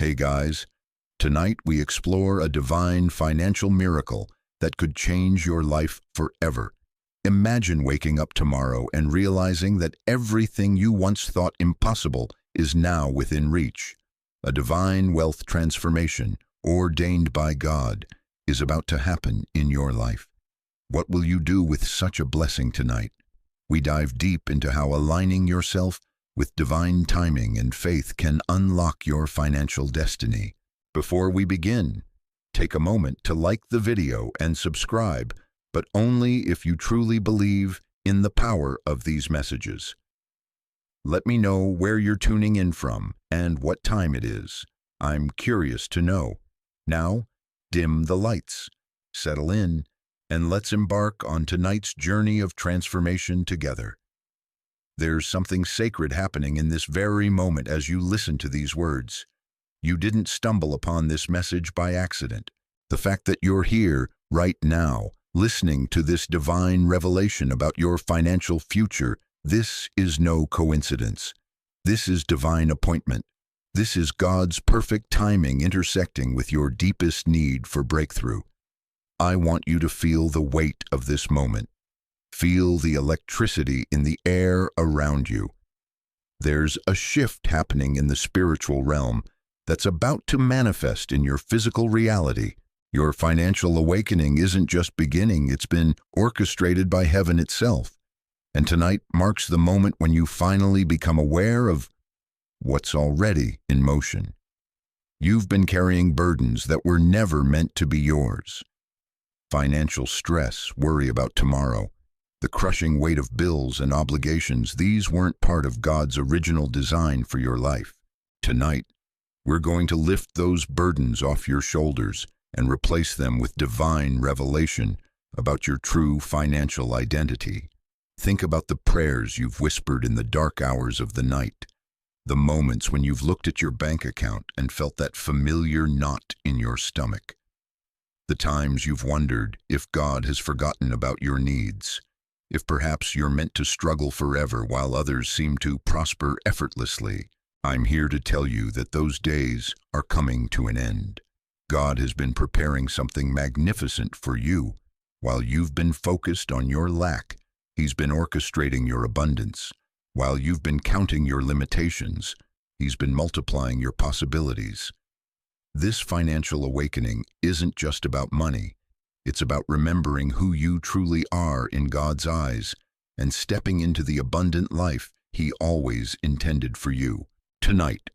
Hey guys, tonight we explore a divine financial miracle that could change your life forever. Imagine waking up tomorrow and realizing that everything you once thought impossible is now within reach. A divine wealth transformation, ordained by God, is about to happen in your life. What will you do with such a blessing tonight? We dive deep into how aligning yourself with divine timing and faith can unlock your financial destiny. Before we begin, take a moment to like the video and subscribe, but only if you truly believe in the power of these messages. Let me know where you're tuning in from and what time it is. I'm curious to know. Now, dim the lights, settle in, and let's embark on tonight's journey of transformation together. There's something sacred happening in this very moment as you listen to these words. You didn't stumble upon this message by accident. The fact that you're here right now, listening to this divine revelation about your financial future, this is no coincidence. This is divine appointment. This is God's perfect timing intersecting with your deepest need for breakthrough. I want you to feel the weight of this moment. Feel the electricity in the air around you. There's a shift happening in the spiritual realm that's about to manifest in your physical reality. Your financial awakening isn't just beginning, it's been orchestrated by heaven itself. And tonight marks the moment when you finally become aware of what's already in motion. You've been carrying burdens that were never meant to be yours. Financial stress, worry about tomorrow, the crushing weight of bills and obligations, these weren't part of God's original design for your life. Tonight, we're going to lift those burdens off your shoulders and replace them with divine revelation about your true financial identity. Think about the prayers you've whispered in the dark hours of the night, the moments when you've looked at your bank account and felt that familiar knot in your stomach, the times you've wondered if God has forgotten about your needs, if perhaps you're meant to struggle forever while others seem to prosper effortlessly. I'm here to tell you that those days are coming to an end. God has been preparing something magnificent for you. While you've been focused on your lack, He's been orchestrating your abundance. While you've been counting your limitations, He's been multiplying your possibilities. This financial awakening isn't just about money. It's about remembering who you truly are in God's eyes and stepping into the abundant life He always intended for you. Tonight,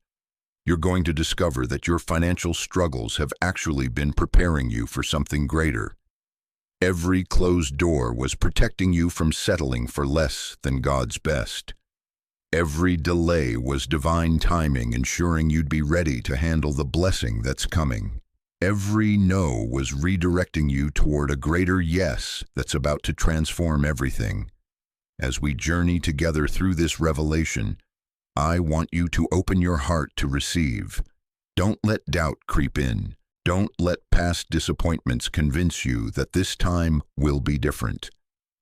you're going to discover that your financial struggles have actually been preparing you for something greater. Every closed door was protecting you from settling for less than God's best. Every delay was divine timing, ensuring you'd be ready to handle the blessing that's coming. Every no was redirecting you toward a greater yes that's about to transform everything. As we journey together through this revelation, I want you to open your heart to receive. Don't let doubt creep in. Don't let past disappointments convince you that this time will be different.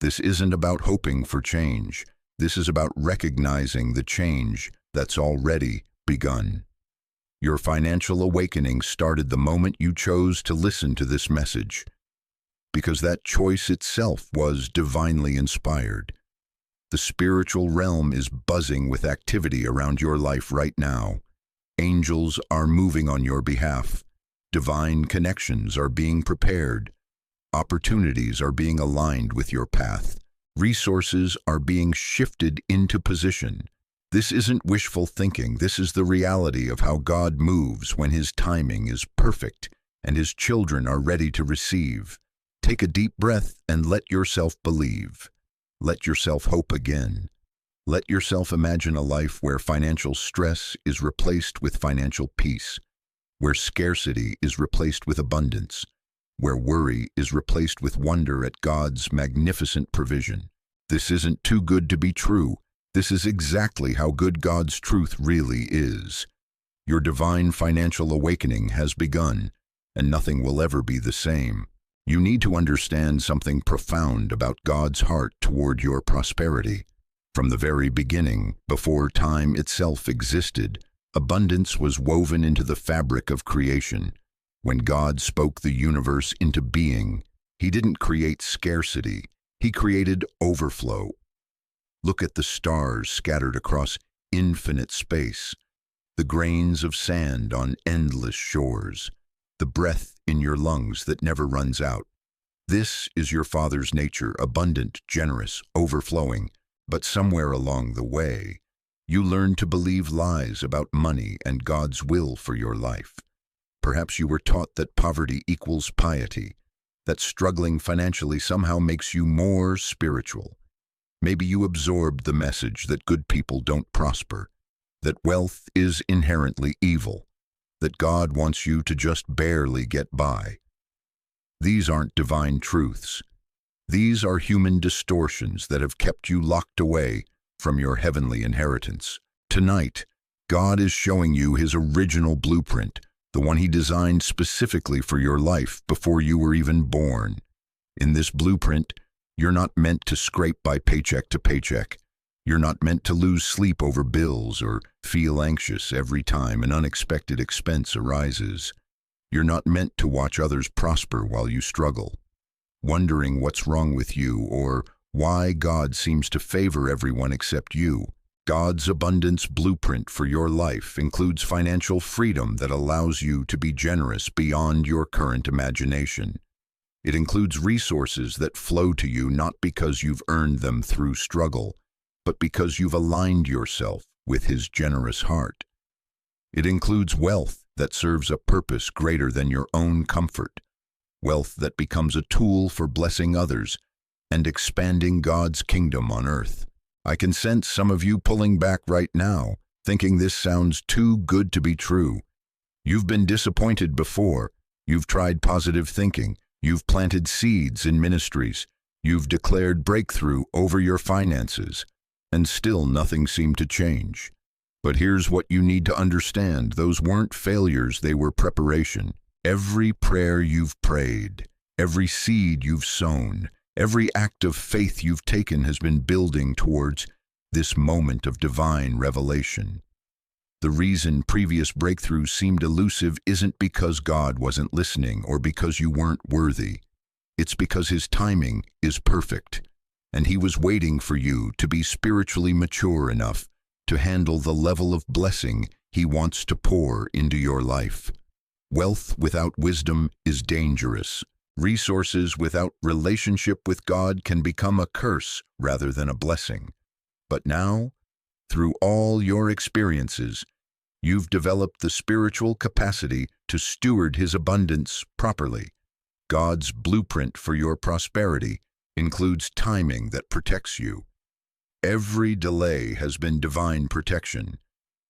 This isn't about hoping for change. This is about recognizing the change that's already begun. Your financial awakening started the moment you chose to listen to this message, because that choice itself was divinely inspired. The spiritual realm is buzzing with activity around your life right now. Angels are moving on your behalf. Divine connections are being prepared. Opportunities are being aligned with your path. Resources are being shifted into position. This isn't wishful thinking. This is the reality of how God moves when His timing is perfect and His children are ready to receive. Take a deep breath and let yourself believe. Let yourself hope again. Let yourself imagine a life where financial stress is replaced with financial peace, where scarcity is replaced with abundance, where worry is replaced with wonder at God's magnificent provision. This isn't too good to be true. This is exactly how good God's truth really is. Your divine financial awakening has begun, and nothing will ever be the same. You need to understand something profound about God's heart toward your prosperity. From the very beginning, before time itself existed, Abundance was woven into the fabric of creation. When God spoke the universe into being, He didn't create scarcity, He created overflow. Look at the stars scattered across infinite space, the grains of sand on endless shores, the breath in your lungs that never runs out. This is your Father's nature, abundant, generous, overflowing. But somewhere along the way, you learned to believe lies about money and God's will for your life. Perhaps you were taught that poverty equals piety, that struggling financially somehow makes you more spiritual. Maybe you absorbed the message that good people don't prosper, that wealth is inherently evil, that God wants you to just barely get by. These aren't divine truths. These are human distortions that have kept you locked away from your heavenly inheritance. Tonight, God is showing you His original blueprint, the one He designed specifically for your life before you were even born. In this blueprint, you're not meant to scrape by paycheck to paycheck. You're not meant to lose sleep over bills or feel anxious every time an unexpected expense arises. You're not meant to watch others prosper while you struggle, wondering what's wrong with you or why God seems to favor everyone except you. God's abundance blueprint for your life includes financial freedom that allows you to be generous beyond your current imagination. It includes resources that flow to you not because you've earned them through struggle, but because you've aligned yourself with His generous heart. It includes wealth that serves a purpose greater than your own comfort, wealth that becomes a tool for blessing others and expanding God's kingdom on earth. I can sense some of you pulling back right now, thinking this sounds too good to be true. You've been disappointed before. You've tried positive thinking. You've planted seeds in ministries. You've declared breakthrough over your finances, and still nothing seemed to change. But here's what you need to understand. Those weren't failures, they were preparation. Every prayer you've prayed, every seed you've sown, every act of faith you've taken has been building towards this moment of divine revelation. The reason previous breakthroughs seemed elusive isn't because God wasn't listening or because you weren't worthy. It's because His timing is perfect, and He was waiting for you to be spiritually mature enough to handle the level of blessing He wants to pour into your life. Wealth without wisdom is dangerous. Resources without relationship with God can become a curse rather than a blessing. But now, through all your experiences, you've developed the spiritual capacity to steward His abundance properly. God's blueprint for your prosperity includes timing that protects you. Every delay has been divine protection,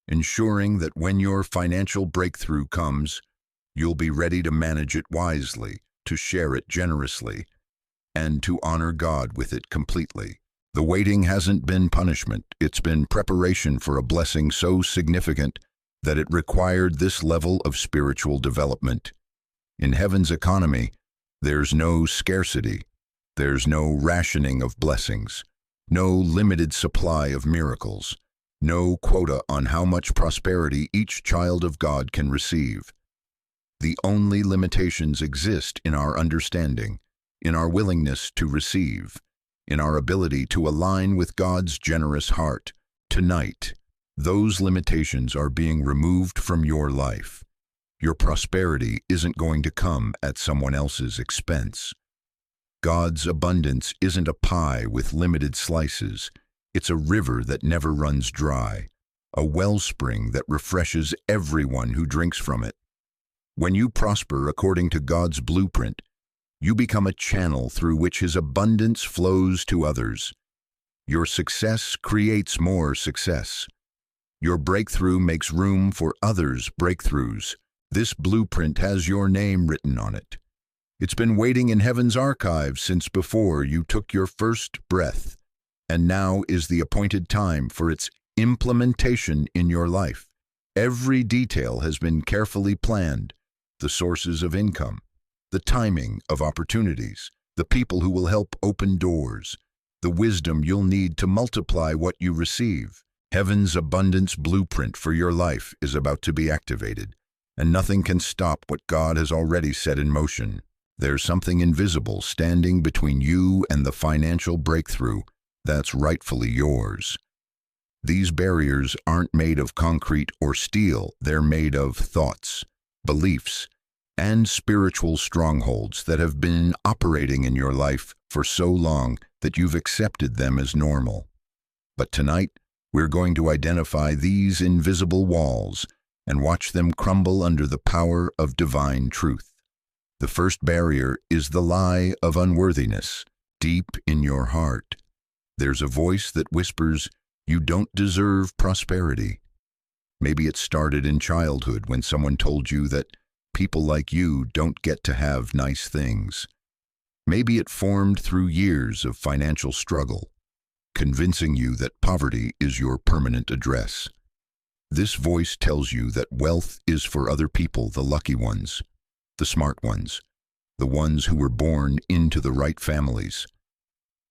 ensuring that when your financial breakthrough comes, you'll be ready to manage it wisely, to share it generously, and to honor God with it completely. The waiting hasn't been punishment, it's been preparation for a blessing so significant that it required this level of spiritual development. In heaven's economy, there's no scarcity, there's no rationing of blessings, no limited supply of miracles, no quota on how much prosperity each child of God can receive. The only limitations exist in our understanding, in our willingness to receive, in our ability to align with God's generous heart. Tonight, those limitations are being removed from your life. Your prosperity isn't going to come at someone else's expense. God's abundance isn't a pie with limited slices. It's a river that never runs dry, a wellspring that refreshes everyone who drinks from it. When you prosper according to God's blueprint, you become a channel through which His abundance flows to others. Your success creates more success. Your breakthrough makes room for others' breakthroughs. This blueprint has your name written on it. It's been waiting in heaven's archives since before you took your first breath, and now is the appointed time for its implementation in your life. Every detail has been carefully planned. The sources of income, the timing of opportunities, the people who will help open doors, the wisdom you'll need to multiply what you receive. Heaven's abundance blueprint for your life is about to be activated, and nothing can stop what God has already set in motion. There's something invisible standing between you and the financial breakthrough that's rightfully yours. These barriers aren't made of concrete or steel, they're made of thoughts, beliefs, and spiritual strongholds that have been operating in your life for so long that you've accepted them as normal. But tonight, we're going to identify these invisible walls and watch them crumble under the power of divine truth. The first barrier is the lie of unworthiness. Deep in your heart, there's a voice that whispers, "You don't deserve prosperity." Maybe it started in childhood when someone told you that people like you don't get to have nice things. Maybe it formed through years of financial struggle, convincing you that poverty is your permanent address. This voice tells you that wealth is for other people, the lucky ones, the smart ones, the ones who were born into the right families.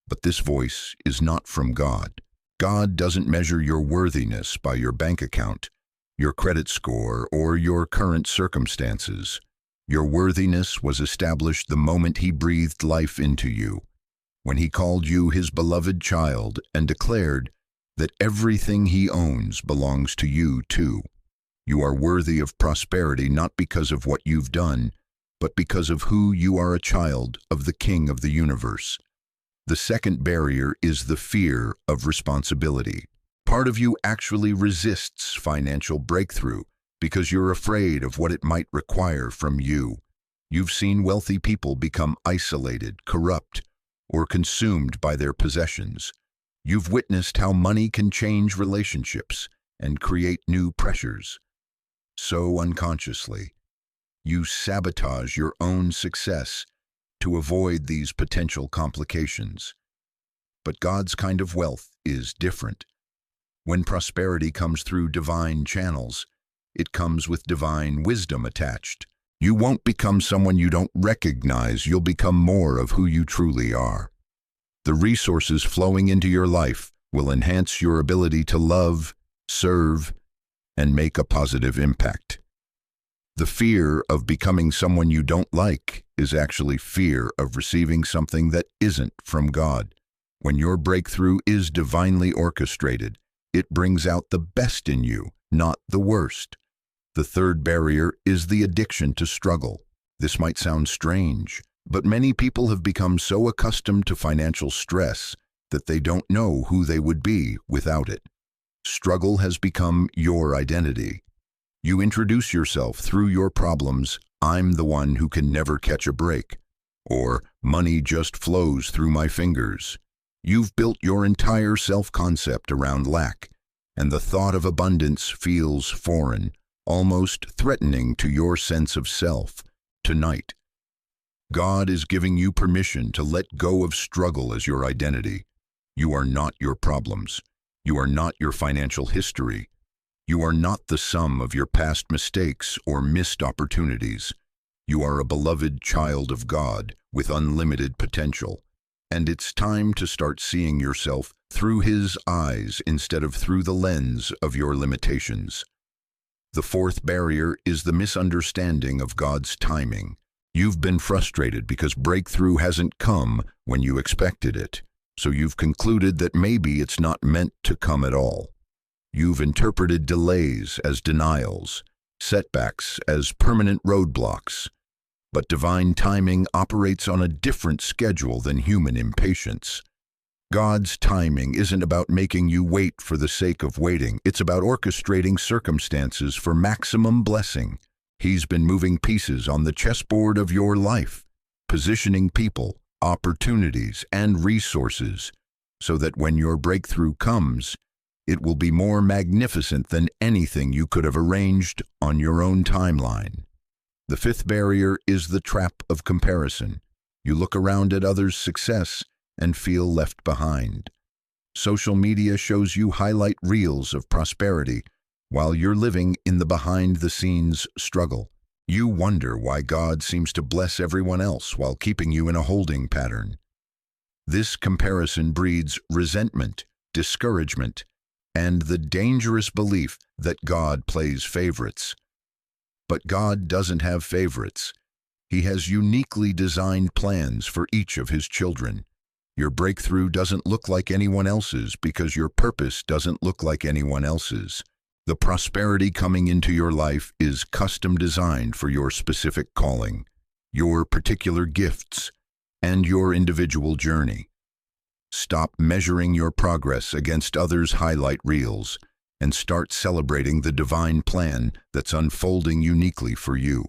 But this voice is not from God. God doesn't measure your worthiness by your bank account, your credit score, or your current circumstances. Your worthiness was established the moment He breathed life into you, when He called you His beloved child and declared that everything He owns belongs to you too. You are worthy of prosperity not because of what you've done, but because of who you are, a child of the King of the universe. The second barrier is the fear of responsibility. Part of you actually resists financial breakthrough because you're afraid of what it might require from you. You've seen wealthy people become isolated, corrupt, or consumed by their possessions. You've witnessed how money can change relationships and create new pressures. So unconsciously, you sabotage your own success to avoid these potential complications. But God's kind of wealth is different. When prosperity comes through divine channels, it comes with divine wisdom attached. You won't become someone you don't recognize, you'll become more of who you truly are. The resources flowing into your life will enhance your ability to love, serve, and make a positive impact. The fear of becoming someone you don't like is actually fear of receiving something that isn't from God. When your breakthrough is divinely orchestrated, it brings out the best in you, not the worst. The third barrier is the addiction to struggle. This might sound strange, but many people have become so accustomed to financial stress that they don't know who they would be without it. Struggle has become your identity. You introduce yourself through your problems, "I'm the one who can never catch a break," or "money just flows through my fingers." You've built your entire self-concept around lack, and the thought of abundance feels foreign, almost threatening to your sense of self. Tonight, God is giving you permission to let go of struggle as your identity. You are not your problems. You are not your financial history. You are not the sum of your past mistakes or missed opportunities. You are a beloved child of God with unlimited potential. And it's time to start seeing yourself through His eyes instead of through the lens of your limitations. The fourth barrier is the misunderstanding of God's timing. You've been frustrated because breakthrough hasn't come when you expected it, so you've concluded that maybe it's not meant to come at all. You've interpreted delays as denials, setbacks as permanent roadblocks. But divine timing operates on a different schedule than human impatience. God's timing isn't about making you wait for the sake of waiting. It's about orchestrating circumstances for maximum blessing. He's been moving pieces on the chessboard of your life, positioning people, opportunities, and resources so that when your breakthrough comes, it will be more magnificent than anything you could have arranged on your own timeline. The fifth barrier is the trap of comparison. You look around at others' success and feel left behind. Social media shows you highlight reels of prosperity while you're living in the behind-the-scenes struggle. You wonder why God seems to bless everyone else while keeping you in a holding pattern. This comparison breeds resentment, discouragement, and the dangerous belief that God plays favorites. But God doesn't have favorites. He has uniquely designed plans for each of His children. Your breakthrough doesn't look like anyone else's because your purpose doesn't look like anyone else's. The prosperity coming into your life is custom designed for your specific calling, your particular gifts, and your individual journey. Stop measuring your progress against others' highlight reels and start celebrating the divine plan that's unfolding uniquely for you.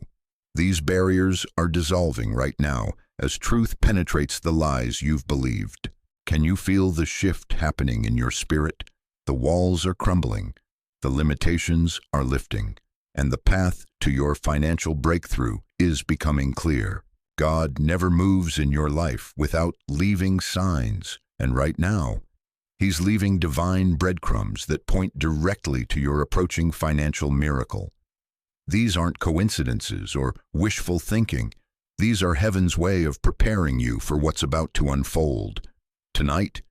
These barriers are dissolving right now as truth penetrates the lies you've believed. Can you feel the shift happening in your spirit? The walls are crumbling, the limitations are lifting, and the path to your financial breakthrough is becoming clear. God never moves in your life without leaving signs, and right now, He's leaving divine breadcrumbs that point directly to your approaching financial miracle. These aren't coincidences or wishful thinking. These are heaven's way of preparing you for what's about to unfold. Tonight,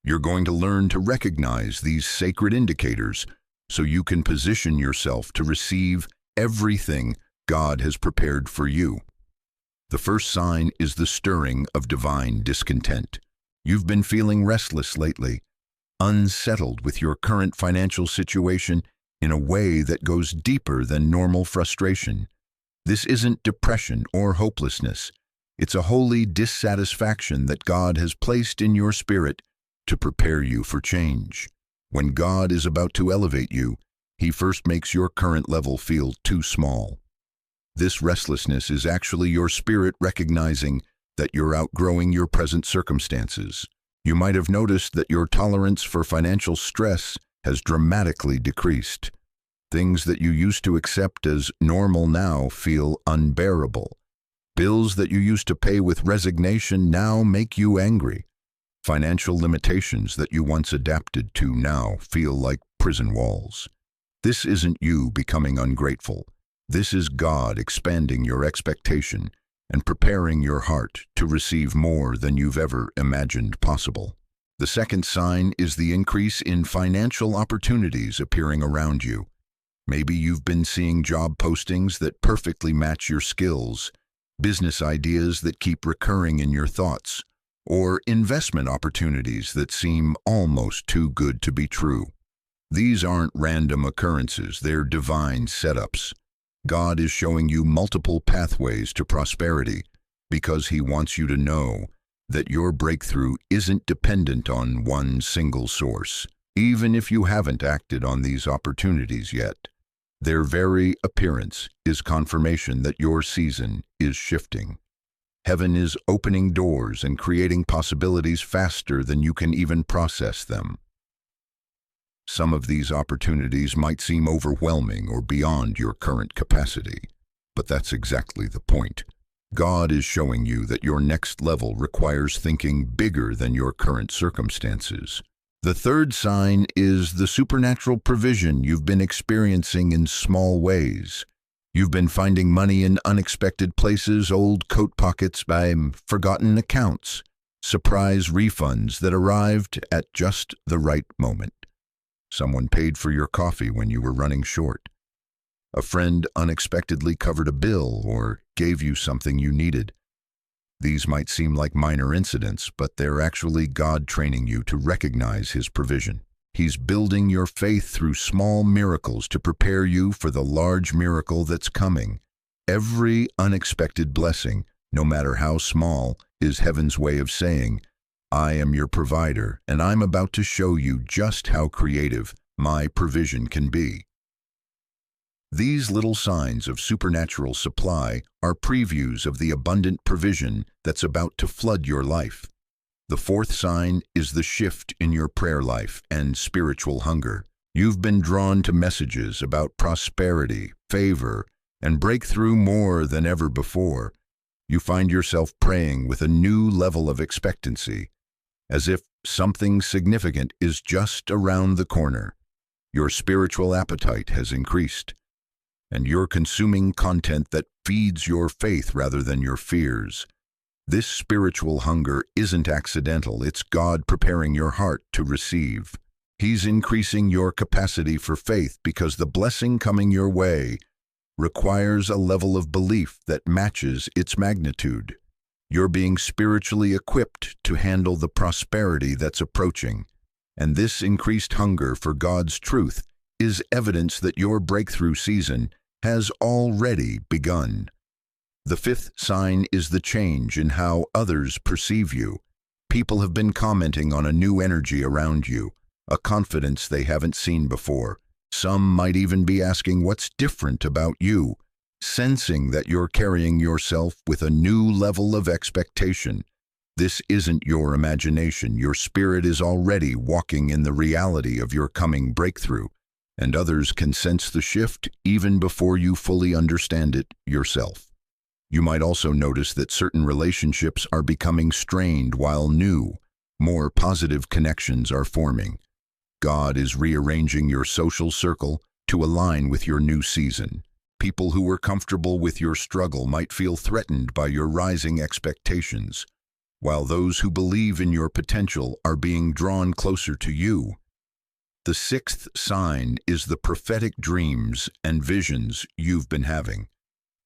you're going to learn to recognize these sacred indicators so you can position yourself to receive everything God has prepared for you. The first sign is the stirring of divine discontent. You've been feeling restless lately, unsettled with your current financial situation in a way that goes deeper than normal frustration. This isn't depression or hopelessness. It's a holy dissatisfaction that God has placed in your spirit to prepare you for change. When God is about to elevate you, He first makes your current level feel too small. This restlessness is actually your spirit recognizing that you're outgrowing your present circumstances. You might have noticed that your tolerance for financial stress has dramatically decreased. Things that you used to accept as normal now feel unbearable. Bills that you used to pay with resignation now make you angry. Financial limitations that you once adapted to now feel like prison walls. This isn't you becoming ungrateful. This is God expanding your expectation and preparing your heart to receive more than you've ever imagined possible. The second sign is the increase in financial opportunities appearing around you. Maybe you've been seeing job postings that perfectly match your skills, business ideas that keep recurring in your thoughts, or investment opportunities that seem almost too good to be true. These aren't random occurrences, they're divine setups. God is showing you multiple pathways to prosperity because He wants you to know that your breakthrough isn't dependent on one single source. Even if you haven't acted on these opportunities yet, their very appearance is confirmation that your season is shifting. Heaven is opening doors and creating possibilities faster than you can even process them. Some of these opportunities might seem overwhelming or beyond your current capacity, but that's exactly the point. God is showing you that your next level requires thinking bigger than your current circumstances. The third sign is the supernatural provision you've been experiencing in small ways. You've been finding money in unexpected places, old coat pockets by forgotten accounts, surprise refunds that arrived at just the right moment. Someone paid for your coffee when you were running short. A friend unexpectedly covered a bill or gave you something you needed. These might seem like minor incidents, but they're actually God training you to recognize His provision. He's building your faith through small miracles to prepare you for the large miracle that's coming. Every unexpected blessing, no matter how small, is heaven's way of saying, I am your provider, and I'm about to show you just how creative my provision can be. These little signs of supernatural supply are previews of the abundant provision that's about to flood your life. The fourth sign is the shift in your prayer life and spiritual hunger. You've been drawn to messages about prosperity, favor, and breakthrough more than ever before. You find yourself praying with a new level of expectancy, as if something significant is just around the corner. Your spiritual appetite has increased, and you're consuming content that feeds your faith rather than your fears. This spiritual hunger isn't accidental, it's God preparing your heart to receive. He's increasing your capacity for faith because the blessing coming your way requires a level of belief that matches its magnitude. You're being spiritually equipped to handle the prosperity that's approaching, and this increased hunger for God's truth is evidence that your breakthrough season has already begun. The fifth sign is the change in how others perceive you. People have been commenting on a new energy around you, a confidence they haven't seen before. Some might even be asking what's different about you, sensing that you're carrying yourself with a new level of expectation. This isn't your imagination. Your spirit is already walking in the reality of your coming breakthrough, and others can sense the shift even before you fully understand it yourself. You might also notice that certain relationships are becoming strained while new, more positive connections are forming. God is rearranging your social circle to align with your new season. People who were comfortable with your struggle might feel threatened by your rising expectations, while those who believe in your potential are being drawn closer to you. The sixth sign is the prophetic dreams and visions you've been having.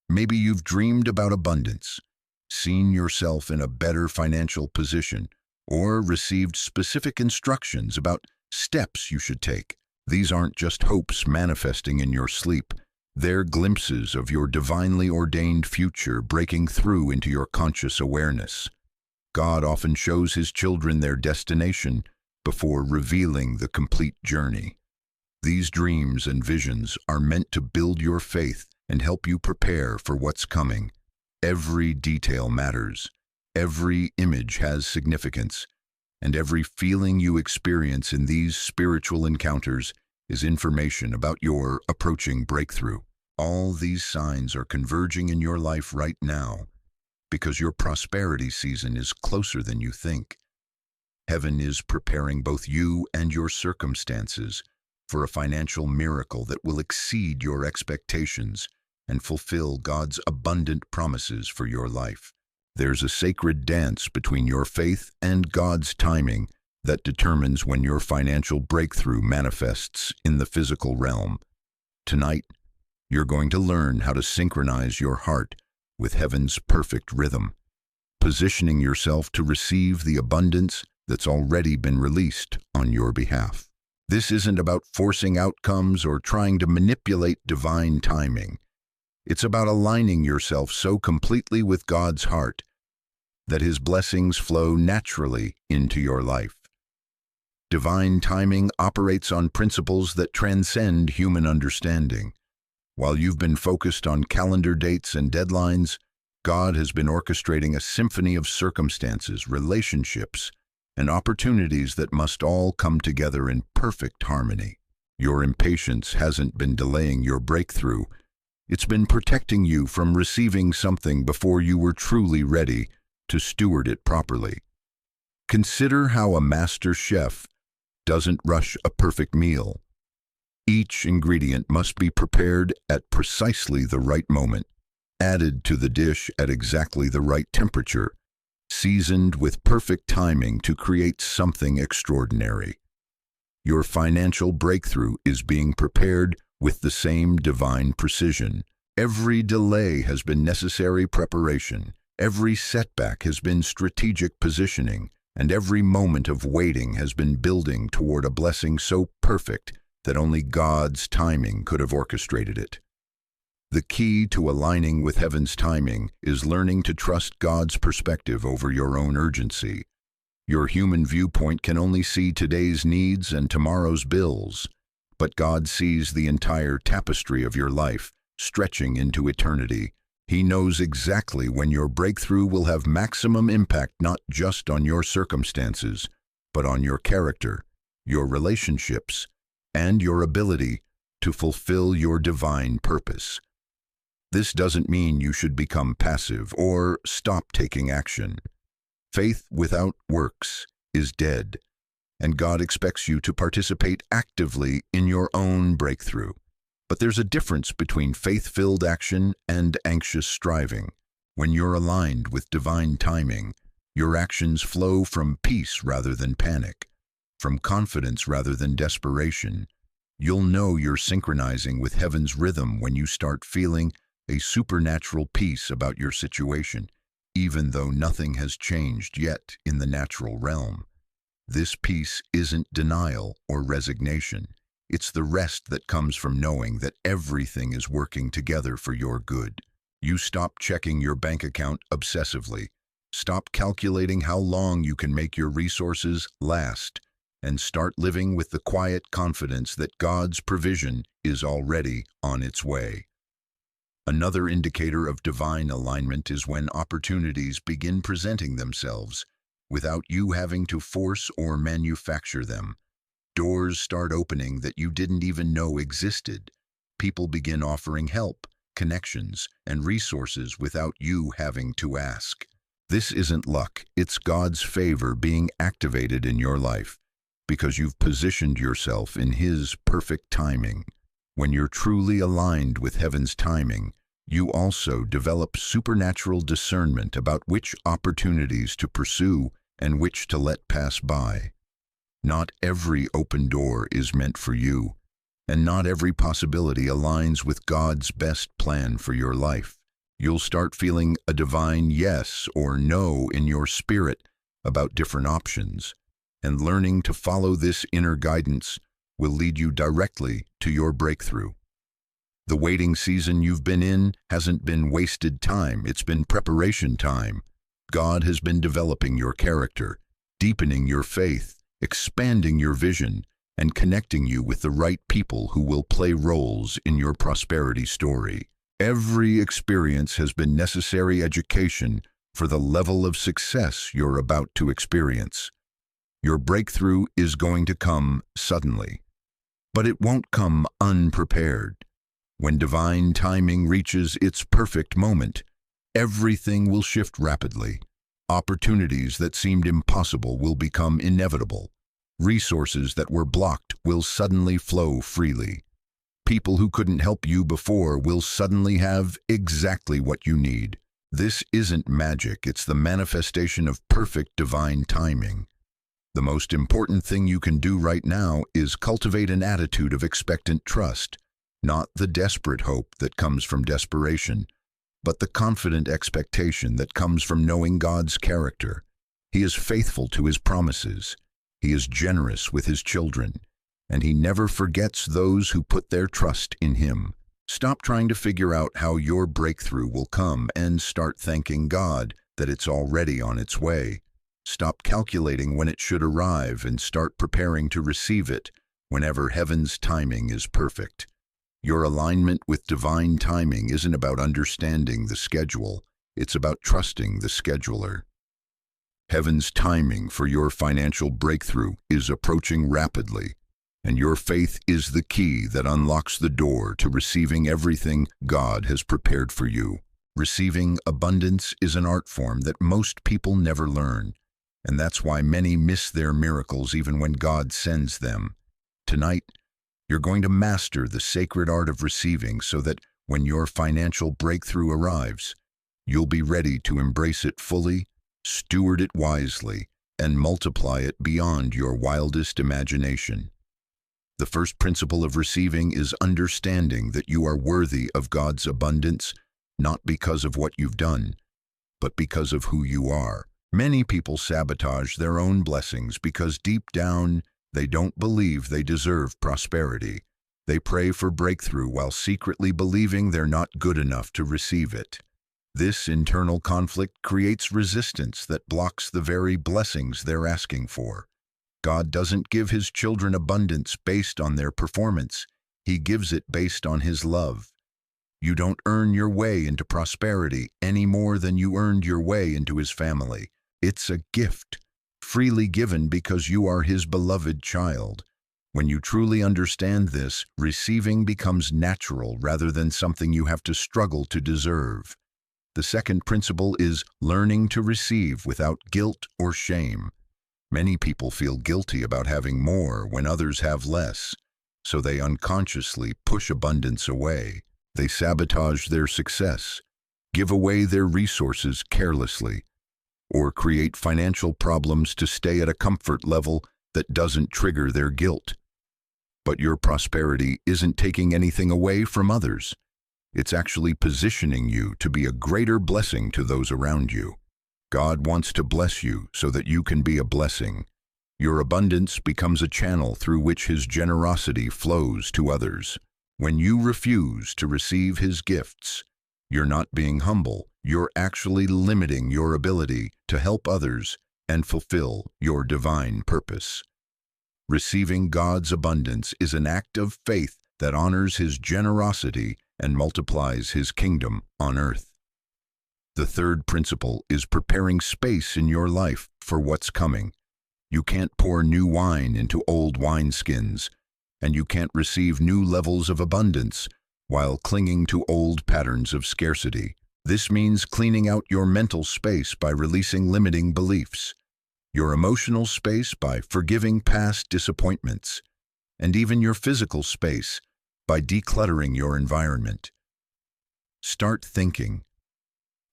Maybe you've dreamed about abundance, seen yourself in a better financial position, or received specific instructions about steps you should take. These aren't just hopes manifesting in your sleep. They're glimpses of your divinely ordained future breaking through into your conscious awareness. God often shows His children their destination before revealing the complete journey. These dreams and visions are meant to build your faith and help you prepare for what's coming. Every detail matters. Every image has significance, and every feeling you experience in these spiritual encounters is information about your approaching breakthrough. All these signs are converging in your life right now because your prosperity season is closer than you think. Heaven is preparing both you and your circumstances for a financial miracle that will exceed your expectations and fulfill God's abundant promises for your life. There's a sacred dance between your faith and God's timing that determines when your financial breakthrough manifests in the physical realm. Tonight, you're going to learn how to synchronize your heart with heaven's perfect rhythm, positioning yourself to receive the abundance that's already been released on your behalf. This isn't about forcing outcomes or trying to manipulate divine timing. It's about aligning yourself so completely with God's heart that His blessings flow naturally into your life. Divine timing operates on principles that transcend human understanding. While you've been focused on calendar dates and deadlines, God has been orchestrating a symphony of circumstances, relationships, and opportunities that must all come together in perfect harmony. Your impatience hasn't been delaying your breakthrough. It's been protecting you from receiving something before you were truly ready to steward it properly. Consider how a master chef doesn't rush a perfect meal. Each ingredient must be prepared at precisely the right moment, added to the dish at exactly the right temperature, seasoned with perfect timing to create something extraordinary. Your financial breakthrough is being prepared with the same divine precision. Every delay has been necessary preparation, every setback has been strategic positioning, and every moment of waiting has been building toward a blessing so perfect that only God's timing could have orchestrated it. The key to aligning with heaven's timing is learning to trust God's perspective over your own urgency. Your human viewpoint can only see today's needs and tomorrow's bills, but God sees the entire tapestry of your life, stretching into eternity. He knows exactly when your breakthrough will have maximum impact not just on your circumstances, but on your character, your relationships, and your ability to fulfill your divine purpose. This doesn't mean you should become passive or stop taking action. Faith without works is dead, and God expects you to participate actively in your own breakthrough. But there's a difference between faith-filled action and anxious striving. When you're aligned with divine timing, your actions flow from peace rather than panic, from confidence rather than desperation. You'll know you're synchronizing with heaven's rhythm when you start feeling a supernatural peace about your situation, even though nothing has changed yet in the natural realm. This peace isn't denial or resignation. It's the rest that comes from knowing that everything is working together for your good. You stop checking your bank account obsessively, stop calculating how long you can make your resources last, and start living with the quiet confidence that God's provision is already on its way. Another indicator of divine alignment is when opportunities begin presenting themselves without you having to force or manufacture them. Doors start opening that you didn't even know existed. People begin offering help, connections, and resources without you having to ask. This isn't luck, it's God's favor being activated in your life because you've positioned yourself in His perfect timing. When you're truly aligned with heaven's timing, you also develop supernatural discernment about which opportunities to pursue and which to let pass by. Not every open door is meant for you, and not every possibility aligns with God's best plan for your life. You'll start feeling a divine yes or no in your spirit about different options, and learning to follow this inner guidance will lead you directly to your breakthrough. The waiting season you've been in hasn't been wasted time, it's been preparation time. God has been developing your character, deepening your faith, expanding your vision, and connecting you with the right people who will play roles in your prosperity story. Every experience has been necessary education for the level of success you're about to experience. Your breakthrough is going to come suddenly, but it won't come unprepared. When divine timing reaches its perfect moment, everything will shift rapidly. Opportunities that seemed impossible will become inevitable. Resources that were blocked will suddenly flow freely. People who couldn't help you before will suddenly have exactly what you need. This isn't magic, it's the manifestation of perfect divine timing. The most important thing you can do right now is cultivate an attitude of expectant trust, not the desperate hope that comes from desperation, but the confident expectation that comes from knowing God's character. He is faithful to His promises. He is generous with His children, and He never forgets those who put their trust in Him. Stop trying to figure out how your breakthrough will come and start thanking God that it's already on its way. Stop calculating when it should arrive and start preparing to receive it whenever heaven's timing is perfect. Your alignment with divine timing isn't about understanding the schedule, it's about trusting the scheduler. Heaven's timing for your financial breakthrough is approaching rapidly, and your faith is the key that unlocks the door to receiving everything God has prepared for you. Receiving abundance is an art form that most people never learn, and that's why many miss their miracles even when God sends them. Tonight, you're going to master the sacred art of receiving so that when your financial breakthrough arrives, you'll be ready to embrace it fully, steward it wisely, and multiply it beyond your wildest imagination. The first principle of receiving is understanding that you are worthy of God's abundance, not because of what you've done, but because of who you are. Many people sabotage their own blessings because deep down, they don't believe they deserve prosperity. They pray for breakthrough while secretly believing they're not good enough to receive it. This internal conflict creates resistance that blocks the very blessings they're asking for. God doesn't give His children abundance based on their performance. He gives it based on His love. You don't earn your way into prosperity any more than you earned your way into His family. It's a gift, freely given because you are His beloved child. When you truly understand this, receiving becomes natural rather than something you have to struggle to deserve. The second principle is learning to receive without guilt or shame. Many people feel guilty about having more when others have less, so they unconsciously push abundance away. They sabotage their success, give away their resources carelessly, or create financial problems to stay at a comfort level that doesn't trigger their guilt. But your prosperity isn't taking anything away from others. It's actually positioning you to be a greater blessing to those around you. God wants to bless you so that you can be a blessing. Your abundance becomes a channel through which His generosity flows to others. When you refuse to receive His gifts, you're not being humble. You're actually limiting your ability to help others and fulfill your divine purpose. Receiving God's abundance is an act of faith that honors His generosity and multiplies His kingdom on earth. The third principle is preparing space in your life for what's coming. You can't pour new wine into old wineskins, and you can't receive new levels of abundance while clinging to old patterns of scarcity. This means cleaning out your mental space by releasing limiting beliefs, your emotional space by forgiving past disappointments, and even your physical space by decluttering your environment. Start thinking,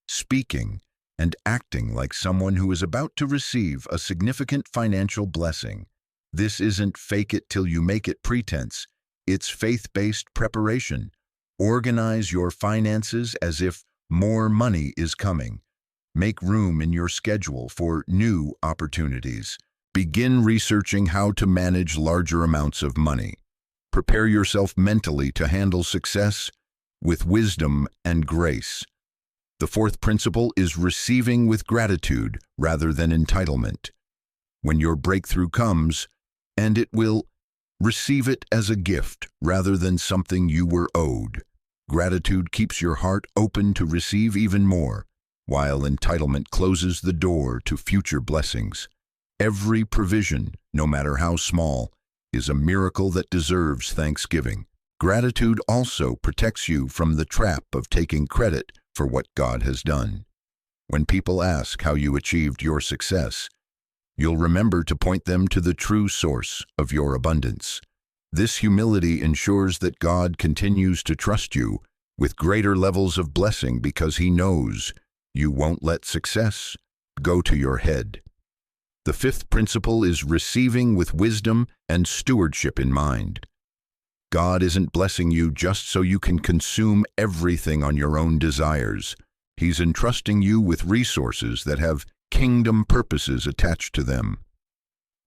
speaking, and acting like someone who is about to receive a significant financial blessing. This isn't fake it till you make it pretense. It's faith-based preparation. Organize your finances as if more money is coming. Make room in your schedule for new opportunities. Begin researching how to manage larger amounts of money. Prepare yourself mentally to handle success with wisdom and grace. The fourth principle is receiving with gratitude rather than entitlement. When your breakthrough comes, and it will, receive it as a gift rather than something you were owed. Gratitude keeps your heart open to receive even more, while entitlement closes the door to future blessings. Every provision, no matter how small, is a miracle that deserves thanksgiving. Gratitude also protects you from the trap of taking credit for what God has done. When people ask how you achieved your success, you'll remember to point them to the true source of your abundance. This humility ensures that God continues to trust you with greater levels of blessing because He knows you won't let success go to your head. The fifth principle is receiving with wisdom and stewardship in mind. God isn't blessing you just so you can consume everything on your own desires. He's entrusting you with resources that have kingdom purposes attached to them.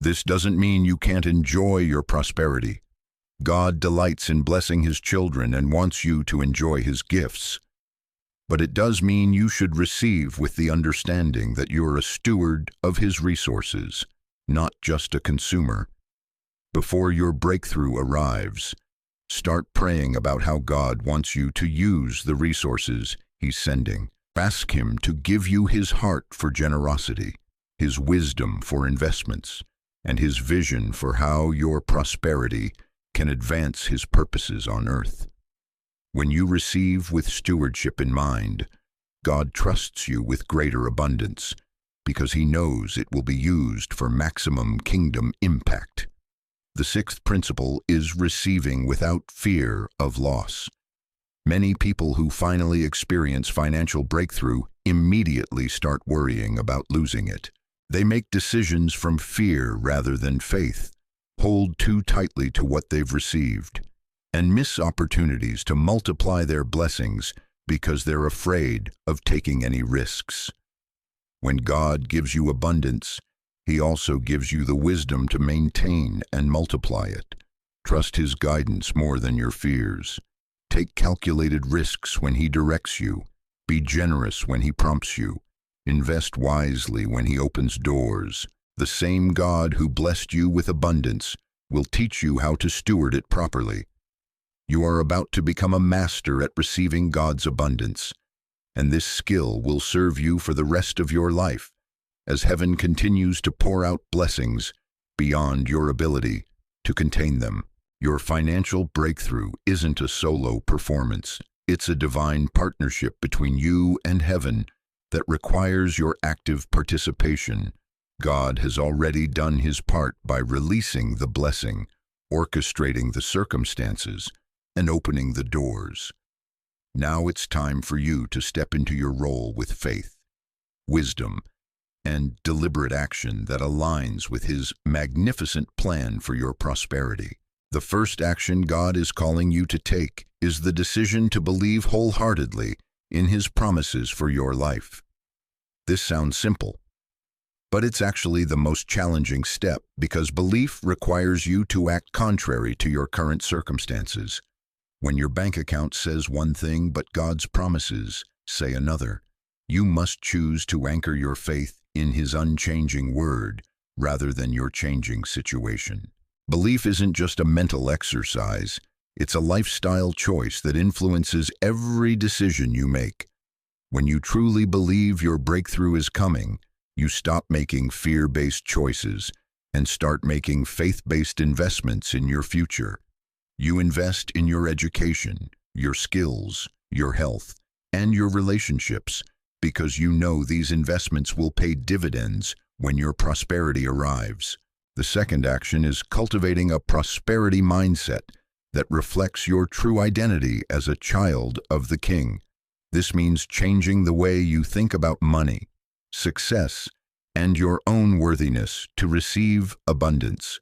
This doesn't mean you can't enjoy your prosperity. God delights in blessing His children and wants you to enjoy His gifts. But it does mean you should receive with the understanding that you're a steward of His resources, not just a consumer. Before your breakthrough arrives, start praying about how God wants you to use the resources He's sending. Ask Him to give you His heart for generosity, His wisdom for investments, and His vision for how your prosperity can advance His purposes on earth. When you receive with stewardship in mind, God trusts you with greater abundance because He knows it will be used for maximum kingdom impact. The sixth principle is receiving without fear of loss. Many people who finally experience financial breakthrough immediately start worrying about losing it. They make decisions from fear rather than faith, hold too tightly to what they've received, and miss opportunities to multiply their blessings because they're afraid of taking any risks. When God gives you abundance, He also gives you the wisdom to maintain and multiply it. Trust His guidance more than your fears. Take calculated risks when He directs you. Be generous when He prompts you. Invest wisely when He opens doors. The same God who blessed you with abundance will teach you how to steward it properly. You are about to become a master at receiving God's abundance, and this skill will serve you for the rest of your life as heaven continues to pour out blessings beyond your ability to contain them. Your financial breakthrough isn't a solo performance. It's a divine partnership between you and heaven that requires your active participation. God has already done His part by releasing the blessing, orchestrating the circumstances, and opening the doors. Now it's time for you to step into your role with faith, wisdom, and deliberate action that aligns with His magnificent plan for your prosperity. The first action God is calling you to take is the decision to believe wholeheartedly in His promises for your life. This sounds simple, but it's actually the most challenging step because belief requires you to act contrary to your current circumstances. When your bank account says one thing but God's promises say another, you must choose to anchor your faith in His unchanging word rather than your changing situation. Belief isn't just a mental exercise, it's a lifestyle choice that influences every decision you make. When you truly believe your breakthrough is coming, you stop making fear-based choices and start making faith-based investments in your future. You invest in your education, your skills, your health, and your relationships because you know these investments will pay dividends when your prosperity arrives. The second action is cultivating a prosperity mindset that reflects your true identity as a child of the King. This means changing the way you think about money, success, and your own worthiness to receive abundance.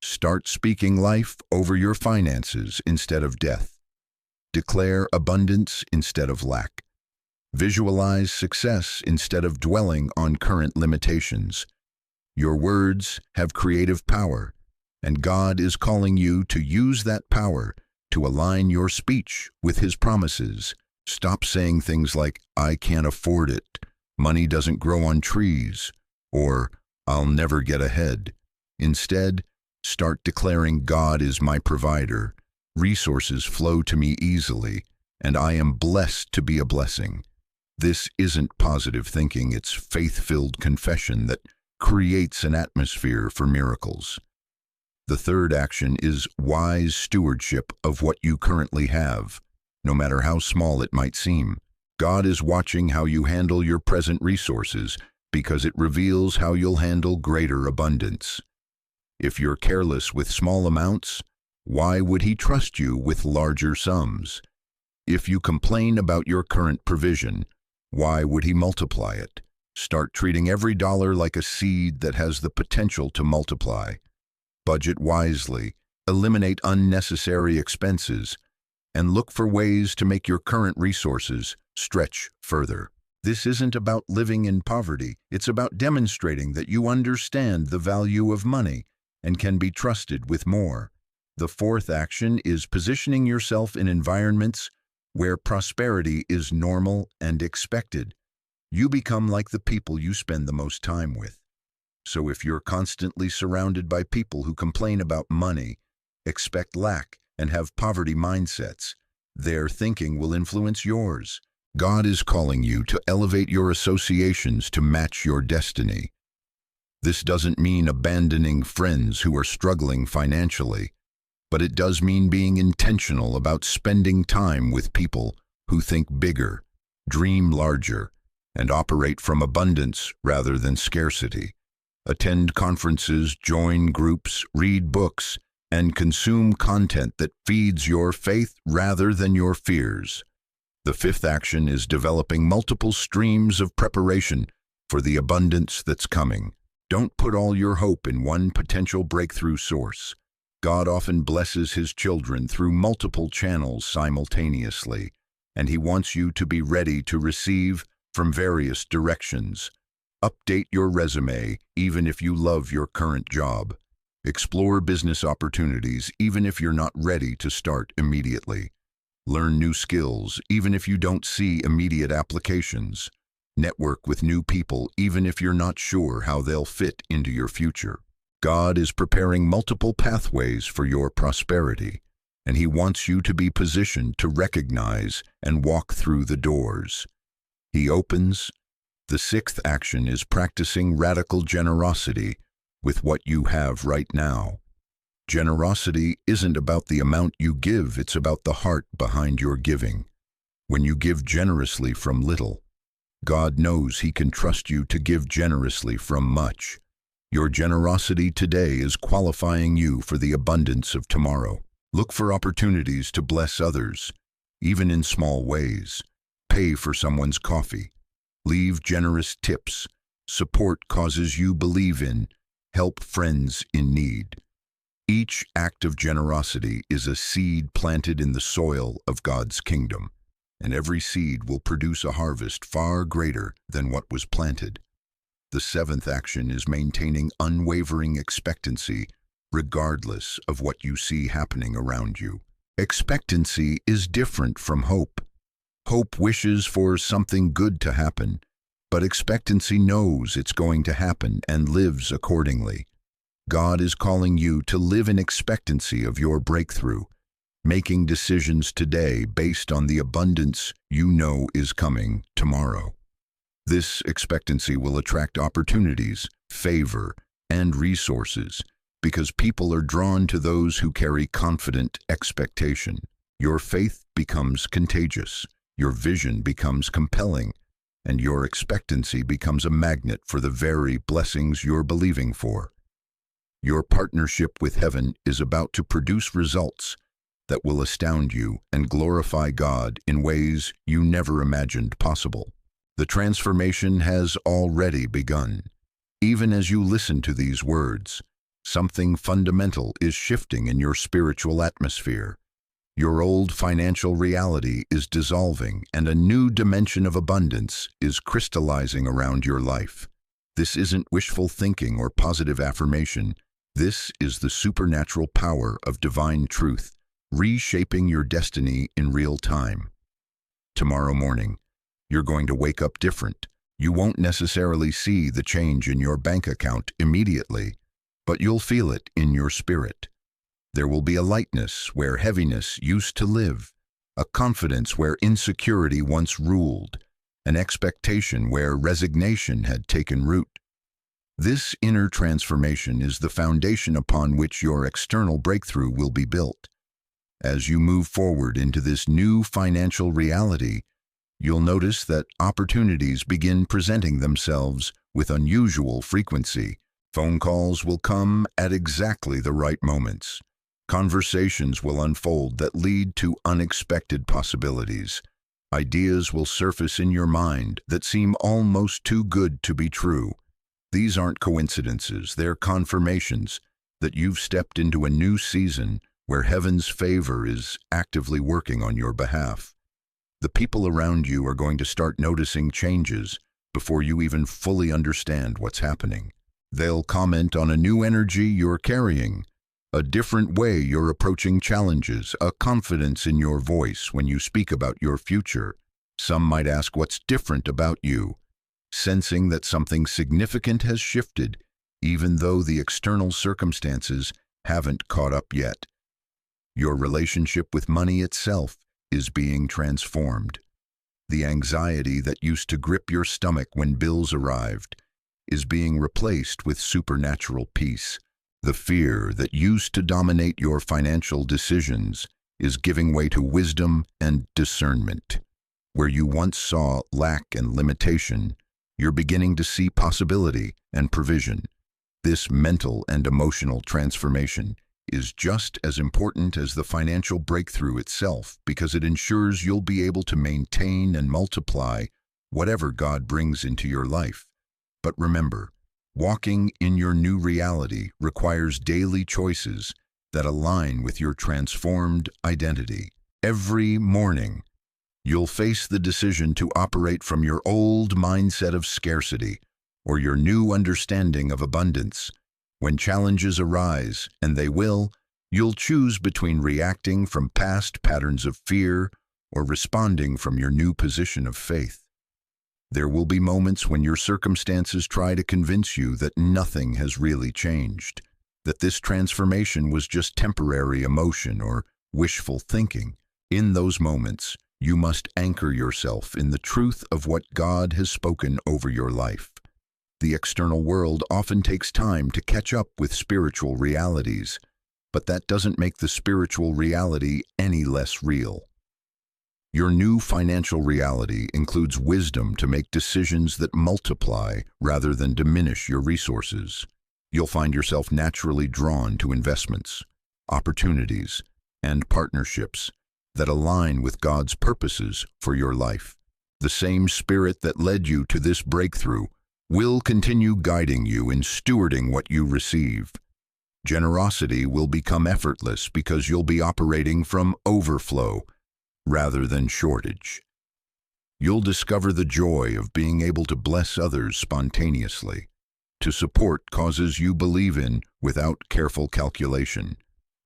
Start speaking life over your finances instead of death. Declare abundance instead of lack. Visualize success instead of dwelling on current limitations. Your words have creative power, and God is calling you to use that power to align your speech with His promises. Stop saying things like, "I can't afford it," "money doesn't grow on trees," or "I'll never get ahead." Instead, start declaring, "God is my provider, resources flow to me easily, and I am blessed to be a blessing." This isn't positive thinking, it's faith-filled confession that creates an atmosphere for miracles. The third action is wise stewardship of what you currently have, no matter how small it might seem. God is watching how you handle your present resources because it reveals how you'll handle greater abundance. If you're careless with small amounts, why would He trust you with larger sums? If you complain about your current provision, why would He multiply it? Start treating every dollar like a seed that has the potential to multiply. Budget wisely, eliminate unnecessary expenses, and look for ways to make your current resources stretch further. This isn't about living in poverty, it's about demonstrating that you understand the value of money and can be trusted with more. The fourth action is positioning yourself in environments where prosperity is normal and expected. You become like the people you spend the most time with. So if you're constantly surrounded by people who complain about money, expect lack, and have poverty mindsets, their thinking will influence yours. God is calling you to elevate your associations to match your destiny. This doesn't mean abandoning friends who are struggling financially, but it does mean being intentional about spending time with people who think bigger, dream larger, and operate from abundance rather than scarcity. Attend conferences, join groups, read books, and consume content that feeds your faith rather than your fears. The fifth action is developing multiple streams of preparation for the abundance that's coming. Don't put all your hope in one potential breakthrough source. God often blesses His children through multiple channels simultaneously, and He wants you to be ready to receive from various directions. Update your resume even if you love your current job. Explore business opportunities even if you're not ready to start immediately. Learn new skills even if you don't see immediate applications. Network with new people even if you're not sure how they'll fit into your future. God is preparing multiple pathways for your prosperity, and He wants you to be positioned to recognize and walk through the doors He opens. The sixth action is practicing radical generosity with what you have right now. Generosity isn't about the amount you give, it's about the heart behind your giving. When you give generously from little, God knows He can trust you to give generously from much. Your generosity today is qualifying you for the abundance of tomorrow. Look for opportunities to bless others, even in small ways. Pay for someone's coffee. Leave generous tips. support causes you believe in, help friends in need. Each act of generosity is a seed planted in the soil of God's kingdom, and every seed will produce a harvest far greater than what was planted. The seventh action is maintaining unwavering expectancy, regardless of what you see happening around you. Expectancy is different from hope. Hope wishes for something good to happen, but expectancy knows it's going to happen and lives accordingly. God is calling you to live in expectancy of your breakthrough, making decisions today based on the abundance you know is coming tomorrow. This expectancy will attract opportunities, favor, and resources because people are drawn to those who carry confident expectation. Your faith becomes contagious, your vision becomes compelling, and your expectancy becomes a magnet for the very blessings you're believing for. Your partnership with heaven is about to produce results that will astound you and glorify God in ways you never imagined possible. The transformation has already begun. Even as you listen to these words, something fundamental is shifting in your spiritual atmosphere. Your old financial reality is dissolving and a new dimension of abundance is crystallizing around your life. This isn't wishful thinking or positive affirmation. This is the supernatural power of divine truth, reshaping your destiny in real time. Tomorrow morning, you're going to wake up different. You won't necessarily see the change in your bank account immediately, but you'll feel it in your spirit. There will be a lightness where heaviness used to live, a confidence where insecurity once ruled, an expectation where resignation had taken root. This inner transformation is the foundation upon which your external breakthrough will be built. As you move forward into this new financial reality, you'll notice that opportunities begin presenting themselves with unusual frequency. Phone calls will come at exactly the right moments. Conversations will unfold that lead to unexpected possibilities. Ideas will surface in your mind that seem almost too good to be true. These aren't coincidences, they're confirmations that you've stepped into a new season where heaven's favor is actively working on your behalf. The people around you are going to start noticing changes before you even fully understand what's happening. They'll comment on a new energy you're carrying, a different way you're approaching challenges, a confidence in your voice when you speak about your future. Some might ask what's different about you, sensing that something significant has shifted, even though the external circumstances haven't caught up yet. Your relationship with money itself is being transformed. The anxiety that used to grip your stomach when bills arrived is being replaced with supernatural peace. The fear that used to dominate your financial decisions is giving way to wisdom and discernment. Where you once saw lack and limitation, you're beginning to see possibility and provision. This mental and emotional transformation is just as important as the financial breakthrough itself because it ensures you'll be able to maintain and multiply whatever God brings into your life. But remember, walking in your new reality requires daily choices that align with your transformed identity. Every morning, you'll face the decision to operate from your old mindset of scarcity or your new understanding of abundance. When challenges arise, and they will, you'll choose between reacting from past patterns of fear or responding from your new position of faith. There will be moments when your circumstances try to convince you that nothing has really changed, that this transformation was just temporary emotion or wishful thinking. In those moments, you must anchor yourself in the truth of what God has spoken over your life. The external world often takes time to catch up with spiritual realities, but that doesn't make the spiritual reality any less real. Your new financial reality includes wisdom to make decisions that multiply rather than diminish your resources. You'll find yourself naturally drawn to investments, opportunities, and partnerships that align with God's purposes for your life. The same spirit that led you to this breakthrough will continue guiding you in stewarding what you receive. Generosity will become effortless because you'll be operating from overflow rather than shortage. You'll discover the joy of being able to bless others spontaneously, to support causes you believe in without careful calculation,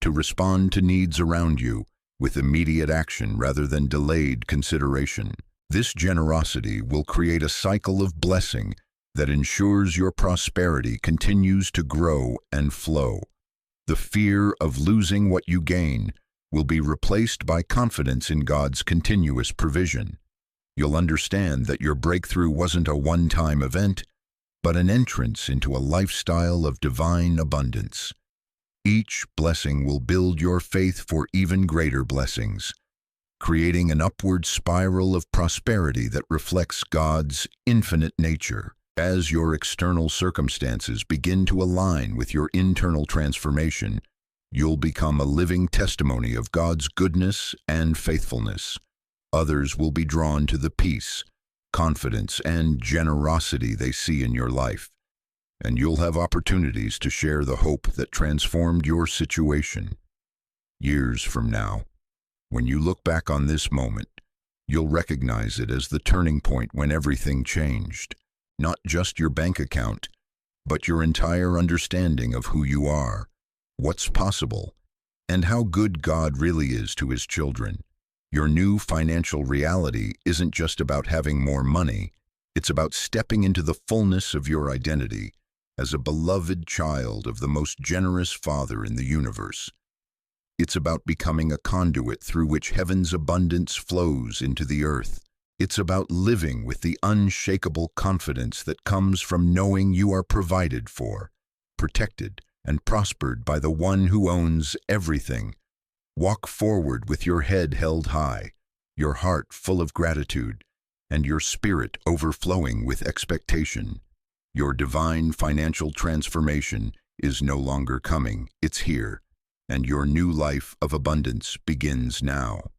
to respond to needs around you with immediate action rather than delayed consideration. This generosity will create a cycle of blessing that ensures your prosperity continues to grow and flow. The fear of losing what you gain will be replaced by confidence in God's continuous provision. You'll understand that your breakthrough wasn't a one-time event, but an entrance into a lifestyle of divine abundance. Each blessing will build your faith for even greater blessings, creating an upward spiral of prosperity that reflects God's infinite nature. As your external circumstances begin to align with your internal transformation, you'll become a living testimony of God's goodness and faithfulness. Others will be drawn to the peace, confidence, and generosity they see in your life, and you'll have opportunities to share the hope that transformed your situation. Years from now, when you look back on this moment, you'll recognize it as the turning point when everything changed. Not just your bank account, but your entire understanding of who you are, what's possible, and how good God really is to His children. Your new financial reality isn't just about having more money, it's about stepping into the fullness of your identity as a beloved child of the most generous Father in the universe. It's about becoming a conduit through which heaven's abundance flows into the earth. It's about living with the unshakable confidence that comes from knowing you are provided for, protected, and prospered by the one who owns everything. Walk forward with your head held high, your heart full of gratitude, and your spirit overflowing with expectation. Your divine financial transformation is no longer coming, it's here, and your new life of abundance begins now.